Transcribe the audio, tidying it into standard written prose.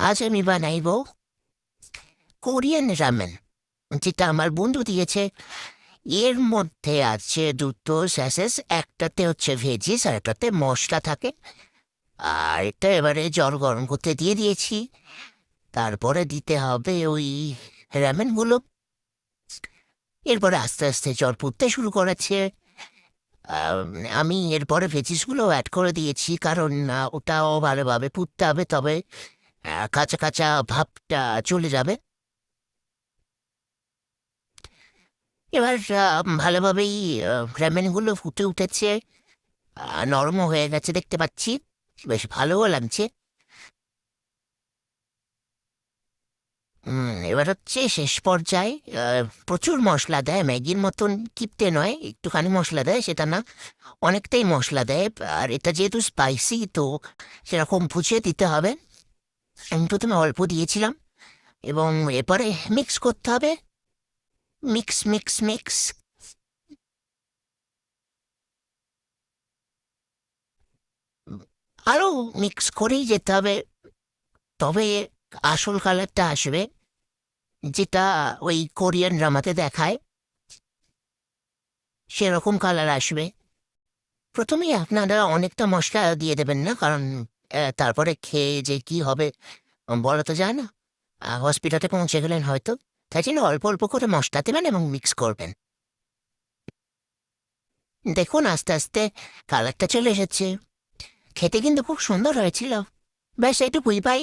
আজ আমি বানাইব Korean ramen, যেটা আমার বন্ধু দিয়েছে। এর মধ্যে আছে দুটো স্যাসেস, একটাতে হচ্ছে ভেজিস আর একটাতে মশলা থাকে। আর এটা এবারে জল গরম করতে দিয়ে দিয়েছি। তারপরে দিতে হবে ওই রামেনগুলো। এরপরে আস্তে আস্তে জল ফুটতে শুরু করেছে। আম, আমি এরপরে ভেজিসগুলো অ্যাড করে দিয়েছি, কারণ ওটাও ভালোভাবে ফুটতে হবে, তবে কাঁচা কাঁচা ভাবটা চলে যাবে। এবার ভালোভাবেই রেমেনগুলো ফুটে উঠেছে, নরমও হয়ে গেছে দেখতে পাচ্ছি, বেশ ভালোও লাগছে। এবার হচ্ছে শেষ পর্যায়ে প্রচুর মশলা দেয়, ম্যাগির মতন কিপটে নয়, একটুখানি মশলা দেয় সেটা না, অনেকটাই মশলা দেয়। আর এটা যেহেতু স্পাইসি, তো সেরকম বুঝিয়ে দিতে হবে। আমি প্রথমে অল্প দিয়েছিলাম, এবং এরপরে মিক্স করতে হবে। মিক্স মিক্স মিক্স, আরও মিক্স করেই যেতে হবে। তবে আসল কালারটা আসবে, যেটা ওই কোরিয়ান ড্রামাতে দেখায়, সেরকম কালার আসবে। প্রথমেই আপনারা অনেকটা মশলা দিয়ে দেবেন না, কারণ তারপরে খেয়ে যে কি হবে বলা তো যায় না। হসপিটালে পৌঁছে গেলেন হয়তো, তাই জন্য অল্প অল্প করে মশলা দেবেন এবং মিক্স করবেন। দেখুন আস্তে আস্তে কালারটা চলে এসেছে। খেতে কিন্তু খুব সুন্দর হয়েছিল। ব্যাস এইটুকুই পাই।